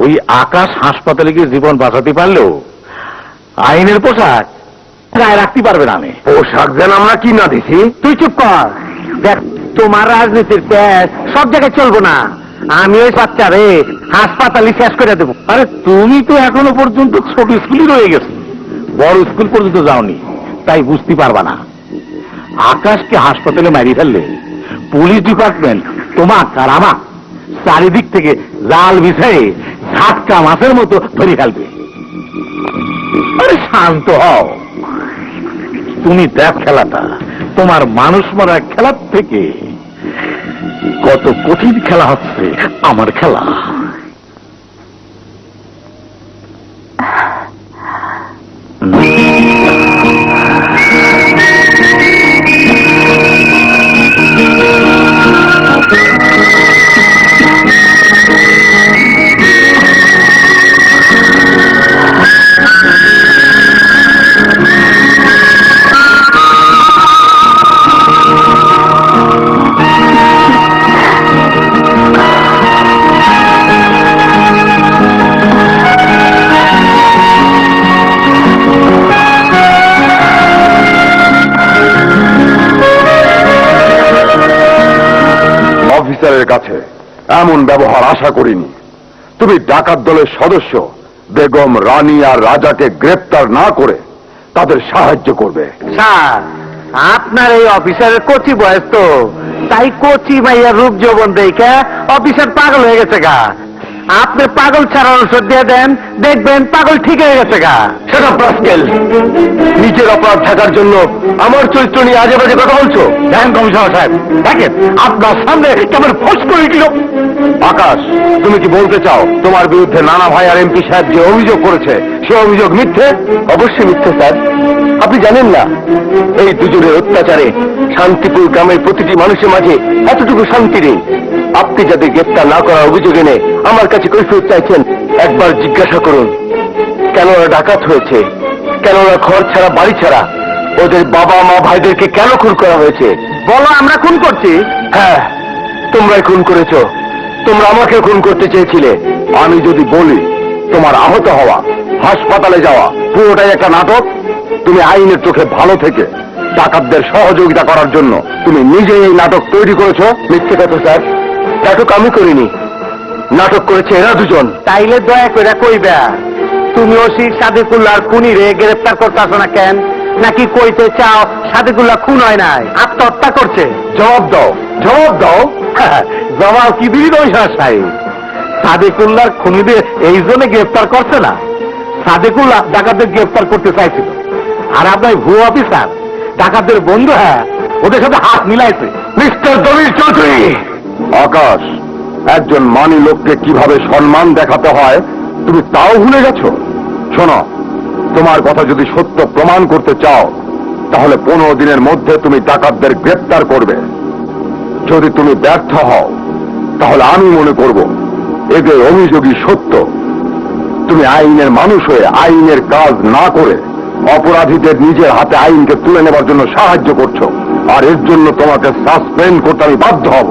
ওই আকাশ হাসপাতালে গিয়ে জীবন বাঁচাতে পারলেও আইনের পোশাক গায়ে রাখতে পারবে না। পোশাক যেন আমরা কি না দিছি। তুই চুপ কর। দেখ, তোমার রাজনীতির প্যাস সব জায়গায় চলবো না। আমি ওই বাচ্চারে হাসপাতালে শেষ করে দেবো। আরে তুমি তো এখনো পর্যন্ত ছোট স্কুলই রয়ে গেছো, বড় স্কুল পর্যন্ত যাওনি, তাই বুঝতে পারবা না। আকাশকে হাসপাতালে মারিয়ে ফেললে পুলিশ ডিপার্টমেন্ট তোমাক আর আমাক চারিদিক থেকে জাল বিছায়ে ঝাটকা মাছের মতো ধরে ফেলবে। আরে শান্ত হও, তুমি দেখ খেলাটা তোমার মানুষ মারা খেলার থেকে কত কঠিন খেলা হচ্ছে আমার খেলা। অফিসারের কাছে এমন ব্যবহার আশা করিনি। তুমি ডাকাত দলের সদস্য বেগম রানী আর রাজাকে গ্রেপ্তার না করে তাদের সাহায্য করবে। স্যার, আপনার এই অফিসারের কচি বয়স তো, তাই কচি ভাইয়ার রূপ যৌবন দেখে অফিসার পাগল হয়ে গেছে গা। আপনি পাগল ছাড়ার ওষুধ দিয়ে দেন, দেখবেন পাগল ঠিক হয়ে গেছে গা। সেটা প্রাস্কেল, নিজের অপরাধ থাকার জন্য আমার চরিত্র নিয়ে আজে বাজে কথা বলছো। দেখেন কমিশনার সাহেব, দেখেন আপনার সামনে কেমন ফোঁস করে গেল। আকাশ, তুমি কি বলতে চাও তোমার বিরুদ্ধে নানা ভাই আর এমপি সাহেব যে অভিযোগ করেছে সে অভিযোগ মিথ্যে? অবশ্যই মিথ্যে স্যার। আপনি জানেন না এই দুজনের অত্যাচারে শান্তিপুর গ্রামের প্রতিটি মানুষের মাঝে এতটুকু শান্তি নেই। আপনি যাদের গ্রেপ্তার না করার অভিযোগ এনে আমার কাছে কৈফিয়ত চাইছেন, একবার জিজ্ঞাসা করুন কেন ওরা ডাকাত হয়েছে, কেন ওরা ঘর ছাড়া বাড়ি ছাড়া, ওদের বাবা মা ভাইদেরকে কেন খুন করা হয়েছে। বলো আমরা খুন করছি? হ্যাঁ, তোমরাই খুন করেছো। তোমরা আমাকে খুন করতে চেয়েছিলে। আমি যদি বলি তোমার আহত হওয়া, হাসপাতালে যাওয়া পুরোটাই একটা নাটক, তুমি আইনের চোখে ভালো থেকে ডাকাতদের সহযোগিতা করার জন্য তুমি নিজেই এই নাটক তৈরি করেছো। মিথ্যে কথা স্যার, নাটক আমি করিনি, নাটক করেছে এরা দুজন। তাইলে দয়া করে কইবা, তুমি ওসি সাদেকুল্লাহর খুনিরে গ্রেপ্তার করতেছো না কেন? নাকি কইতে চাও সাদেকুল্লাহ খুন হয় নাই, আত্মহত্যা করছে? জবাব দাও, জবাব দাও। জবাব কি দিবি কমিশনার সাহেব? সাদেকুল্লাহর খুনিদের এই জন্য গ্রেফতার করছে না, সাদেকুল্লাহ ডাকাতদের গ্রেফতার করতে চাইছিল, আর আপনার ভুয়ো অফিসার ডাকাতদের বন্ধু, হ্যাঁ, ওদের সাথে হাত মিলাইছে। মিস্টার দলিল চৌধুরী, আকাশ একজন মানি লোককে কিভাবে সম্মান দেখাতে হয় তুমি তাও ভুলে গেছো? শোনো, তোমার কথা যদি সত্য প্রমাণ করতে চাও তাহলে 15 দিনের মধ্যে তুমি ডাকাতদের গ্রেপ্তার করবে। যদি তুমি ব্যর্থ হও তাহলে আমি মনে করব এদের অভিযোগই সত্য। তুমি আইনের মানুষ হয়ে আইনের কাজ না করে অপরাধীদের নিজের হাতে আইনকে তুলে নেবার জন্য সাহায্য করছো, আর এর জন্য তোমাকে সাসপেন্ড করতে আমি বাধ্য হব।